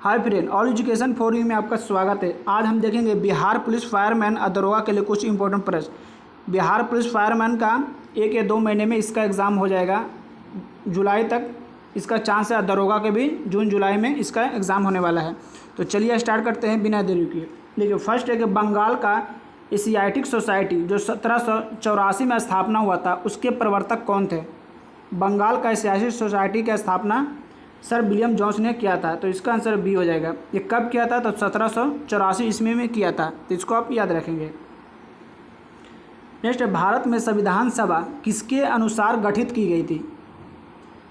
Hi friend, all education for you में आपका स्वागत है। आज हम देखेंगे बिहार पुलिस फायरमैन और दरोगा के लिए कुछ इंपॉर्टेंट प्रश्न। बिहार पुलिस फायरमैन का 1 या 2 महीने में इसका एग्ज़ाम हो जाएगा, जुलाई तक इसका चांस है। दरोगा के भी जून जुलाई में इसका एग्ज़ाम होने वाला है। तो चलिए स्टार्ट करते हैं बिना देरी किए। देखिए, फर्स्ट है कि बंगाल का एशियाटिक सोसाइटी जो 1784 में स्थापना हुआ था, उसके प्रवर्तक कौन थे? बंगाल का एशियाटिक सोसाइटी की स्थापना सर विलियम जोन्स ने किया था, तो इसका आंसर बी हो जाएगा। ये कब किया था? तो 1784 ईस्वी में किया था, तो इसको आप याद रखेंगे। नेक्स्ट है, भारत में संविधान सभा किसके अनुसार गठित की गई थी?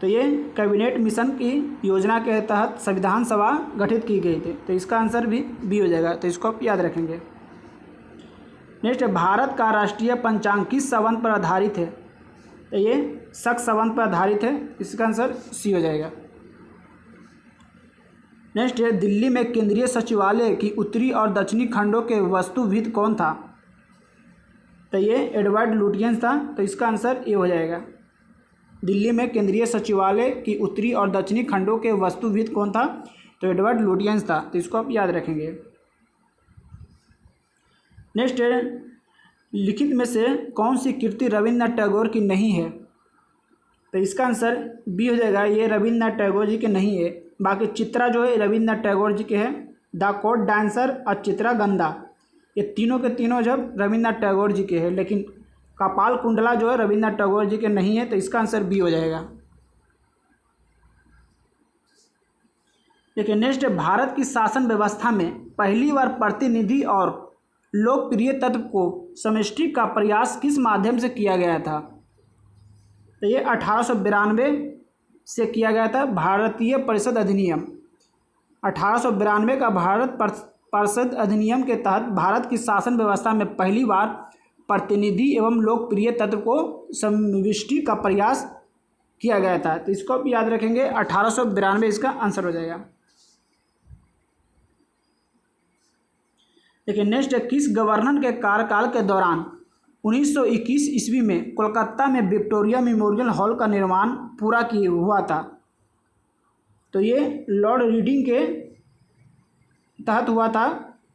तो ये कैबिनेट मिशन की योजना के तहत संविधान सभा गठित की गई थी, तो इसका आंसर भी बी हो जाएगा, तो इसको आप याद रखेंगे। नेक्स्ट है, भारत का राष्ट्रीय पंचांग किस संवत पर आधारित है? तो ये शक संवत पर आधारित है, इसका आंसर सी हो जाएगा। नेक्स्ट है, दिल्ली में केंद्रीय सचिवालय की उत्तरी और दक्षिणी खंडों के वास्तुविद कौन था? तो ये एडवर्ड लुटियंस था, तो इसका आंसर ए हो जाएगा। दिल्ली में केंद्रीय सचिवालय की उत्तरी और दक्षिणी खंडों के वास्तुविद कौन था? तो एडवर्ड लुटियंस था, तो इसको आप याद रखेंगे। नेक्स्ट है, लिखित में से कौन सी कृति रविन्द्रनाथ टैगोर की नहीं है? तो इसका आंसर बी हो जाएगा, ये रविन्द्रनाथ टैगोर जी के नहीं है। बाकी चित्रा जो है रविन्द्रनाथ टैगोर जी के हैं। द कोर्ट डांसर और चित्रा गंदा, ये तीनों के तीनों जब रविन्द्रनाथ टैगोर जी के हैं, लेकिन कपाल कुंडला जो है रविन्द्रनाथ टैगोर जी के नहीं है, तो इसका आंसर बी हो जाएगा। देखिए, नेक्स्ट है, भारत की शासन व्यवस्था में पहली बार प्रतिनिधि और लोकप्रिय तत्व को समष्टि का प्रयास किस माध्यम से किया गया था? तो ये 1892 से किया गया था, भारतीय परिषद अधिनियम। 1892 का भारत परिषद अधिनियम के तहत भारत की शासन व्यवस्था में पहली बार प्रतिनिधि एवं लोकप्रिय तत्व को समष्टि का प्रयास किया गया था, तो इसको आप याद रखेंगे। 1892 इसका आंसर हो जाएगा। देखिए, नेक्स्ट है, किस गवर्नर के कार्यकाल के दौरान 1921 ईस्वी में कोलकाता में विक्टोरिया मेमोरियल हॉल का निर्माण पूरा किया हुआ था? तो ये लॉर्ड रीडिंग के तहत हुआ था।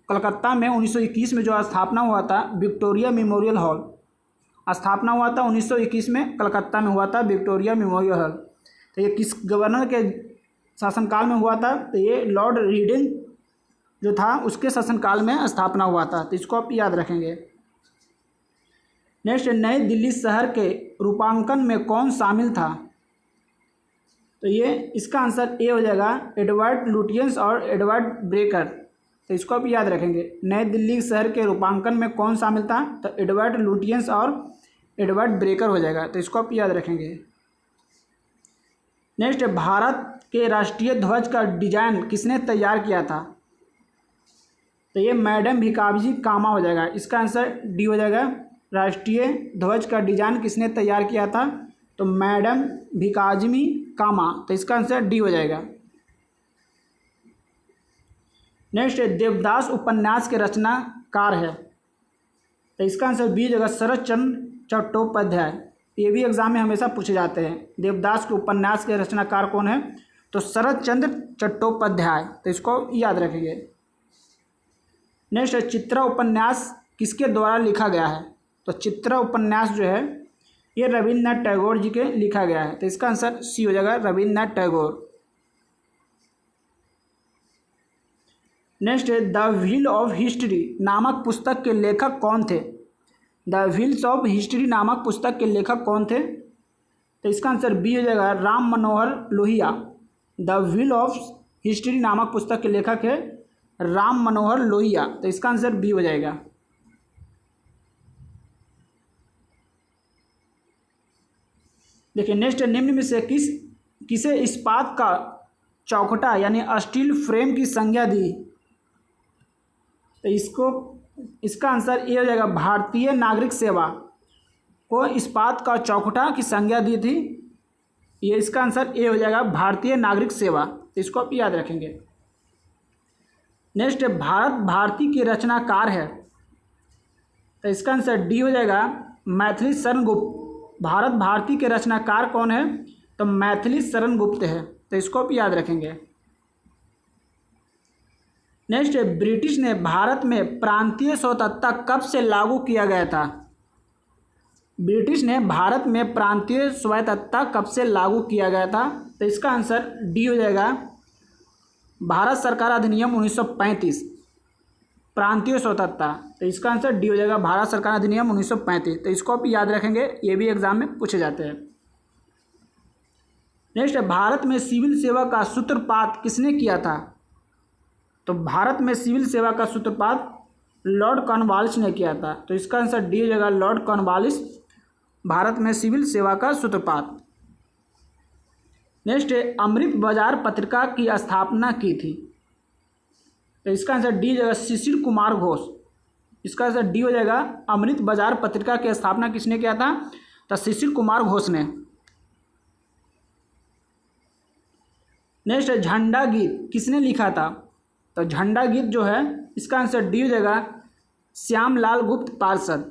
कलकत्ता में 1921 में जो स्थापना हुआ था विक्टोरिया मेमोरियल हॉल, स्थापना हुआ था 1921 में, कलकत्ता में हुआ था विक्टोरिया मेमोरियल हॉल। तो ये किस गवर्नर के शासनकाल में हुआ था? तो ये लॉर्ड रीडिंग जो था उसके शासनकाल में स्थापना हुआ था, तो इसको आप याद रखेंगे। नेक्स्ट, नई दिल्ली शहर के रूपांकन में कौन शामिल था? तो ये इसका आंसर ए हो जाएगा, एडवर्ड लुटियंस और एडवर्ड ब्रेकर, तो इसको आप याद रखेंगे। नई दिल्ली शहर के रूपांकन में कौन शामिल था? तो एडवर्ड लुटियंस और एडवर्ड ब्रेकर हो जाएगा, तो इसको आप याद रखेंगे। नेक्स्ट, भारत के राष्ट्रीय ध्वज का डिजाइन किसने तैयार किया था? तो ये मैडम भिकाजी कामा हो जाएगा, इसका आंसर डी हो जाएगा। राष्ट्रीय ध्वज का डिजाइन किसने तैयार किया था? तो मैडम भिकाजी कामा, तो इसका आंसर डी हो जाएगा। नेक्स्ट है, देवदास उपन्यास के रचनाकार है? तो इसका आंसर बी हो जाएगा, शरत चंद्र चट्टोपाध्याय। ये भी एग्जाम में हमेशा पूछे जाते हैं, देवदास के उपन्यास के रचनाकार कौन है? तो शरत चंद्र चट्टोपाध्याय, तो इसको याद रखेंगे। नेक्स्ट है, चित्रा उपन्यास किसके द्वारा लिखा गया है? तो चित्रा उपन्यास जो है ये रविन्द्रनाथ टैगोर जी के लिखा गया है, तो इसका आंसर सी हो जाएगा, रविन्द्रनाथ टैगोर। नेक्स्ट है, द व्हील ऑफ हिस्ट्री नामक पुस्तक के लेखक कौन थे? द व्हील्स ऑफ हिस्ट्री नामक पुस्तक के लेखक कौन थे? तो इसका आंसर बी हो जाएगा, Ram Manohar Lohia. The wheel of history नामक पुस्तक के लेखक है राम मनोहर लोहिया, तो इसका आंसर बी हो जाएगा। देखिए, नेक्स्ट, निम्न में से किसे इस्पात का चौखटा यानी स्टील फ्रेम की संज्ञा दी? तो इसका आंसर ए हो जाएगा, भारतीय नागरिक सेवा को इस्पात का चौखटा की संज्ञा दी थी। ये इसका आंसर ए हो जाएगा, भारतीय नागरिक सेवा, तो इसको आप याद रखेंगे। नेक्स्ट, भारत भारती के रचनाकार है? तो इसका आंसर डी हो जाएगा, मैथिली शरण गुप्त। भारत भारती के रचनाकार कौन है? तो मैथिली शरण गुप्त है, तो इसको आप याद रखेंगे। नेक्स्ट है, ब्रिटिश ने भारत में प्रांतीय स्वतंत्रता कब से लागू किया गया था? ब्रिटिश ने भारत में प्रांतीय स्वायत्तता कब से लागू किया गया था? तो इसका आंसर डी हो जाएगा, भारत सरकार अधिनियम 1935, प्रांतीय स्वतंत्रता। तो इसका आंसर डी हो जाएगा, भारत सरकार अधिनियम 1935। तो इसको आप याद रखेंगे, ये भी एग्जाम में पूछे जाते हैं। नेक्स्ट है, भारत में सिविल सेवा का सूत्रपात किसने किया था? तो भारत में सिविल सेवा का सूत्रपात लॉर्ड कॉर्नवालिस ने किया था। तो इसका आंसर डी हो जाएगा, लॉर्ड कॉर्नवालिस भारत में सिविल सेवा का सूत्रपात। नेक्स्ट है, अमृत बाजार पत्रिका की स्थापना की थी? तो इसका आंसर डी हो जाएगा, शिशिर कुमार घोष। इसका आंसर डी हो जाएगा, अमृत बाजार पत्रिका की स्थापना किसने किया था? तो शिशिर कुमार घोष ने। नेक्स्ट है, झंडा गीत किसने लिखा था? तो झंडा गीत जो है, इसका आंसर डी हो जाएगा, श्यामलाल गुप्त पार्षद।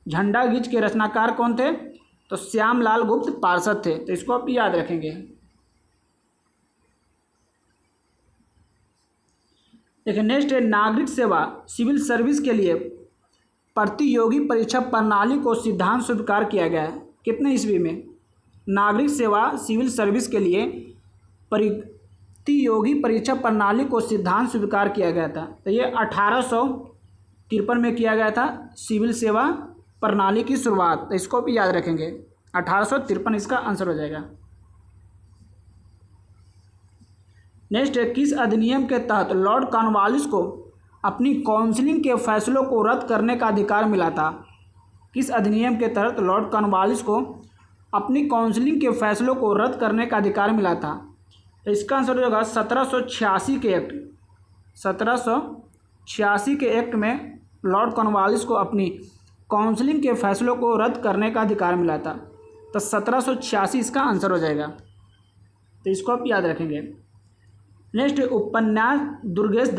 झंडा गीत के रचनाकार कौन थे? तो श्यामलाल गुप्त पार्षद थे। तो इसको आप याद रखेंगे। देखिए नेक्स्ट है, नागरिक सेवा सिविल सर्विस के लिए प्रतियोगी परीक्षा प्रणाली को सिद्धांत स्वीकार किया गया है कितने ईस्वी में? नागरिक सेवा सिविल सर्विस के लिए प्रतियोगी परीक्षा प्रणाली को सिद्धांत स्वीकार किया गया था। तो ये 1853 में किया गया था सिविल सेवा प्रणाली की शुरुआत। तो इसको भी याद रखेंगे, 1853 इसका आंसर हो जाएगा। नेक्स्ट है, किस अधिनियम के तहत लॉर्ड कॉर्नवालिस को अपनी काउंसिलिंग के फैसलों को रद्द करने का अधिकार मिला था? किस अधिनियम के तहत लॉर्ड कॉर्नवालिस को अपनी काउंसिलिंग के फैसलों को रद्द करने का अधिकार मिला था? तो इसका आंसर हो जाएगा 1786 के एक्ट। 1786 के एक्ट में लॉर्ड कॉर्नवालिस को अपनी काउंसिलिंग के फैसलों को रद्द करने का अधिकार मिला था। तो 1786 इसका आंसर हो जाएगा। तो इसको आप याद रखेंगे। नेक्स्ट, उपन्यास दुर्गेश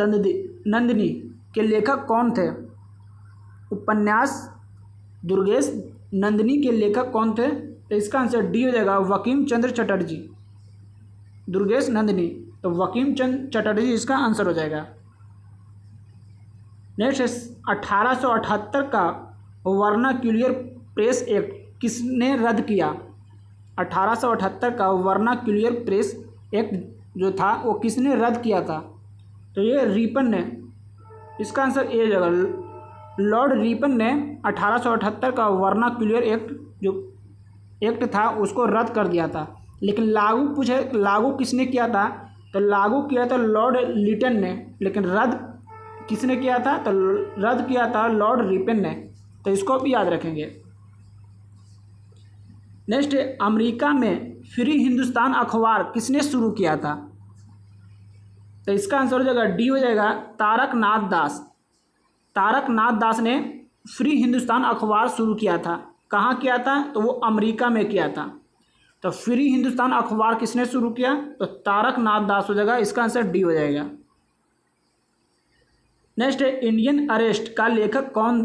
नंदिनी के लेखक कौन थे? उपन्यास दुर्गेश नंदिनी के लेखक कौन थे? तो इसका आंसर डी हो जाएगा, बंकिम चंद्र चटर्जी। दुर्गेश नंदिनी, तो बंकिम चंद्र चटर्जी इसका आंसर हो जाएगा। नेक्स्ट, 1878 का वर्नाक्यूलर प्रेस एक्ट किसने रद्द किया? 1878 का वर्नाक्यूलर प्रेस एक्ट जो था वो किसने रद्द किया था? तो ये रिपन ने। इसका आंसर ए जगह, लॉर्ड रिपन ने 1878 का वर्नाक्यूलर एक्ट जो एक्ट था उसको रद्द कर दिया था। लेकिन लागू किसने किया था? तो लागू किया था लॉर्ड लिटन ने, लेकिन रद्द किसने किया था? तो रद्द किया था लॉर्ड रिपन ने। तो इसको भी याद रखेंगे। नेक्स्ट, अमेरिका में फ्री हिंदुस्तान अखबार किसने शुरू किया था? तो इसका आंसर हो जाएगा, डी हो जाएगा, तारकनाथ दास। तारकनाथ दास ने फ्री हिंदुस्तान अखबार शुरू किया था। कहाँ किया था? तो वो अमेरिका में किया था। तो फ्री हिंदुस्तान अखबार किसने शुरू किया? तो तारकनाथ दास हो जाएगा। इसका आंसर डी हो जाएगा। नेक्स्ट है, इंडियन अरेस्ट का लेखक कौन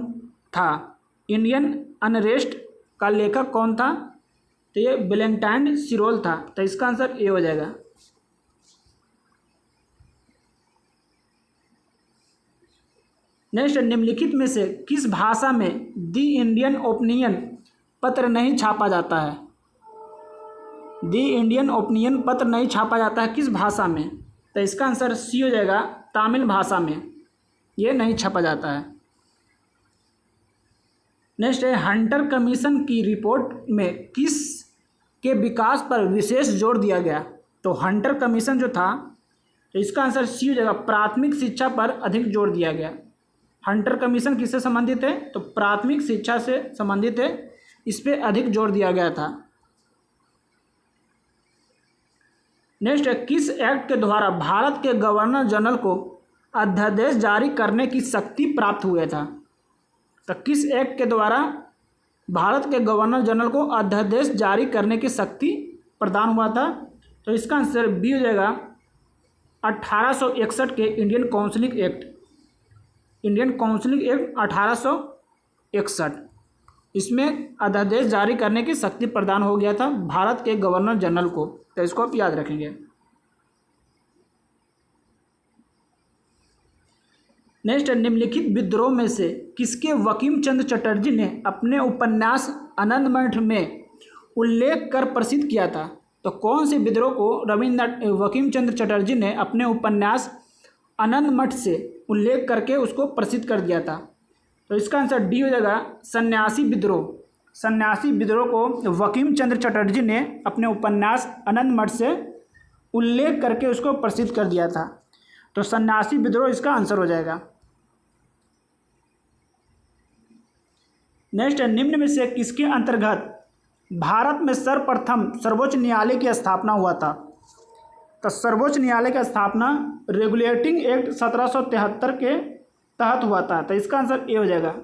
था? इंडियन अनरेस्ट का लेखक कौन था? तो ये वैलेंटाइन सिरोल था। तो इसका आंसर ए हो जाएगा। नेक्स्ट, निम्नलिखित में से किस भाषा में दी इंडियन ओपिनियन पत्र नहीं छापा जाता है? दी इंडियन ओपिनियन पत्र नहीं छापा जाता है किस भाषा में? तो इसका आंसर सी हो जाएगा, तमिल भाषा में ये नहीं छापा जाता है। नेक्स्ट है, हंटर कमीशन की रिपोर्ट में किस के विकास पर विशेष जोर दिया गया? तो हंटर कमीशन जो था, तो इसका आंसर सी हो जाएगा, प्राथमिक शिक्षा पर अधिक जोर दिया गया। हंटर कमीशन किससे संबंधित है? तो प्राथमिक शिक्षा से संबंधित है, इस पर अधिक जोर दिया गया था। नेक्स्ट है, किस एक्ट के द्वारा भारत के गवर्नर जनरल को अध्यादेश जारी करने की शक्ति प्राप्त हुआ था? तो किस एक्ट के द्वारा भारत के गवर्नर जनरल को अध्यादेश जारी करने की शक्ति प्रदान हुआ था? तो इसका आंसर बी हो जाएगा, 1861 के Indian counselling act. Indian counselling act 1861, इसमें अध्यादेश जारी करने की शक्ति प्रदान हो गया था भारत के गवर्नर जनरल को। तो इसको आप याद रखेंगे। नेक्स्ट, निम्नलिखित विद्रोह में से किसके बंकिम चंद्र चटर्जी ने अपने उपन्यास आनंद मठ में उल्लेख कर प्रसिद्ध किया था? तो कौन से विद्रोह को रविन्द्रनाथ बंकिम चंद्र चटर्जी ने अपने उपन्यास आनंद मठ से उल्लेख करके उसको प्रसिद्ध कर दिया था? तो इसका आंसर डी हो जाएगा, सन्यासी विद्रोह। सन्यासी विद्रोह को बंकिम चंद्र चटर्जी ने अपने उपन्यास आनंद मठ से उल्लेख करके उसको प्रसिद्ध कर दिया था। तो सन्यासी विद्रोह इसका आंसर हो जाएगा। नेक्स्ट, निम्न में से किसके अंतर्गत भारत में सर्वप्रथम सर्वोच्च न्यायालय की स्थापना हुआ था? तो सर्वोच्च न्यायालय की स्थापना रेगुलेटिंग एक्ट 1773 के तहत हुआ था। तो इसका आंसर ए हो जाएगा।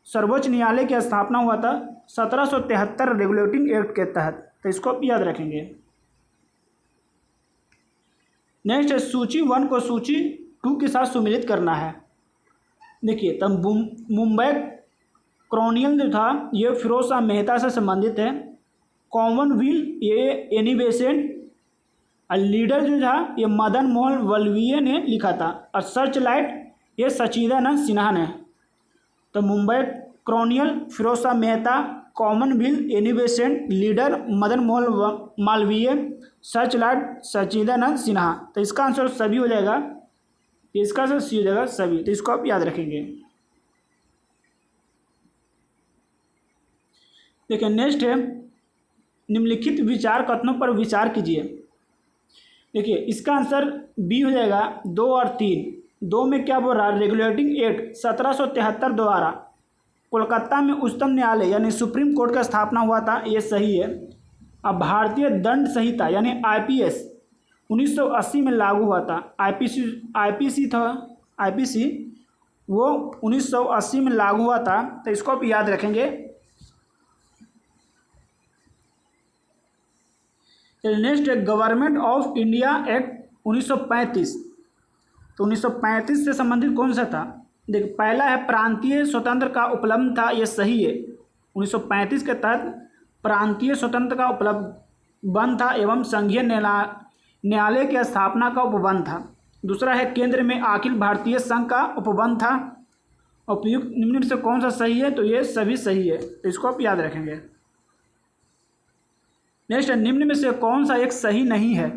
सर्वोच्च न्यायालय की स्थापना हुआ था 1773 रेगुलेटिंग एक्ट के तहत। तो इसको आप याद रखेंगे। नेक्स्ट, सूची 1 को सूची 2 के साथ सुमिलित करना है। देखिए, तब मुंबई क्रॉनिकल जो था ये फिरोज शाह मेहता से संबंधित है। कॉमनवेल्थ ये एनी बेसेंट, और लीडर जो था ये मदन मोहन वल्लवीय ने लिखा था, और सर्च लाइट ये सचिदानंद सिन्हा ने। तो Mumbai chronicle Firoz Shah Mehta, commonwealth Annie Besant, leader Madan Mohan Malaviya, searchlight Sachchidanand Sinha. तो इसका आंसर सभी हो जाएगा। इसका आंसर सी हो जाएगा, सभी। तो इसको आप याद रखेंगे। देखिए, नेक्स्ट है निम्नलिखित विचार कथनों पर विचार कीजिए। देखिए, इसका आंसर बी हो जाएगा 2 और 3। 2 में क्या बोल रहा है? रेगुलेटिंग एक्ट 1773 द्वारा कोलकाता में उच्चतम न्यायालय यानी सुप्रीम कोर्ट का स्थापना हुआ था, ये सही है। अब भारतीय दंड संहिता यानी आईपीएस 1980 में लागू हुआ था। आईपीसी था, आईपीसी वो 1980 में लागू हुआ था। तो इसको आप याद रखेंगे। नेक्स्ट है गवर्नमेंट ऑफ इंडिया एक्ट 1935। तो 1935 से संबंधित कौन सा था? देख, पहला है प्रांतीय स्वतंत्र का उपलब्ध था, ये सही है। 1935 के तहत प्रांतीय स्वतंत्र का उपबंध था एवं संघीय न्यायालय की स्थापना का उपबंध था। दूसरा है केंद्र में अखिल भारतीय संघ का उपबंध था। उपयुक्त निम्न में से कौन सा सही है? तो ये सभी सही है। तो इसको आप याद रखेंगे। नेक्स्ट, निम्न में से कौन सा एक सही नहीं है?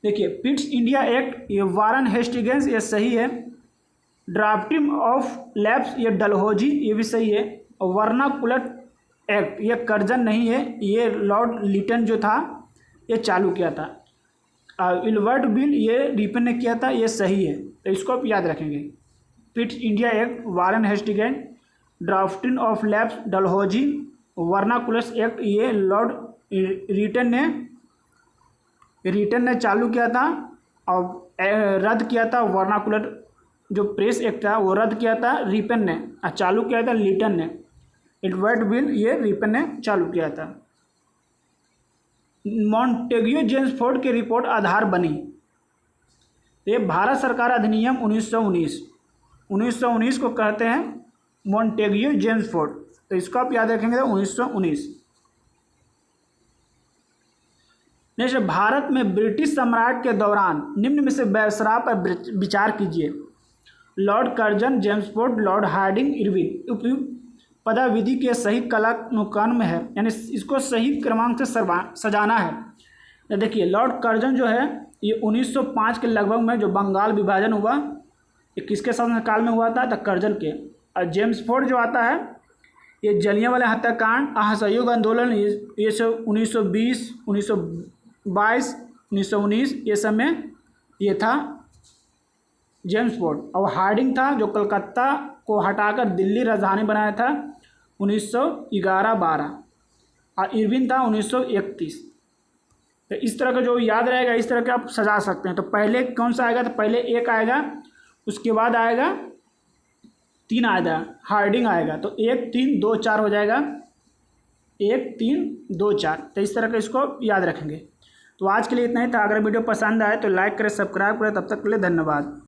देखिए, पिट्स इंडिया एक्ट ये वारन हेस्टिंग्स ये सही है। ड्राफ्टिंग ऑफ लैब्स ये डलहौजी ये भी सही है। और वर्नाकुलर एक्ट ये कर्जन नहीं है, ये लॉर्ड लिटन जो था ये चालू किया था। इल्वर्ट बिल ये रिपन ने किया था, ये सही है। तो इसको आप याद रखेंगे। Pitt's India act Warren Hastings, drafting of labs Dalhousie, vernacular act ये लॉर्ड रिटन ने चालू किया था और रद्द किया था। वर्नाकुलर जो प्रेस एक्ट था वो रद्द किया था रिपन ने, और चालू किया था लिटन ने। एडवर्ड बिल ये रिपन ने चालू किया था। मॉन्टेग्यू जेम्सफोर्ड की रिपोर्ट आधार बनी। ये भारत सरकार अधिनियम 1919 को कहते हैं मॉन्टेग्यू जेम्सफोर्ड। तो इसको आप याद रखेंगे, 1919। नेक्स्ट, भारत में ब्रिटिश सम्राट के दौरान निम्न में से वायसराय पर विचार कीजिए। Lord Curzon, Chelmsford, lord Hardinge, Irwin. उपयुक्त पदाविधि के सही कालानुक्रम है, यानी इसको सही क्रमांक से सजाना है। तो देखिए, लॉर्ड कर्जन जो है ये 1905 के लगभग में जो बंगाल विभाजन हुआ ये किसके शासनकाल में हुआ था? तो कर्जन के। और जेम्सफोर्ड जो आता है ये जलियांवाला हत्याकांड, असहयोग आंदोलन, ये सब 1920, 1922, 1919 ये सब में ये था जेम्सफोर्ड। और हार्डिंग था जो कलकत्ता को हटाकर दिल्ली राजधानी बनाया था 1911-12। और इरविन था 1931। तो इस तरह का जो याद रहेगा इस तरह के आप सजा सकते हैं। तो पहले कौन सा आएगा? तो पहले 1 आएगा, उसके बाद आएगा 3 आएगा, हार्डिंग आएगा। तो 1, 3, 2, 4 हो जाएगा। 1, 3, 2, 4। तो इस तरह का इसको याद रखेंगे। तो आज के लिए इतना ही था। अगर वीडियो पसंद आए तो लाइक करें, सब्सक्राइब करें। तब तक के लिए धन्यवाद।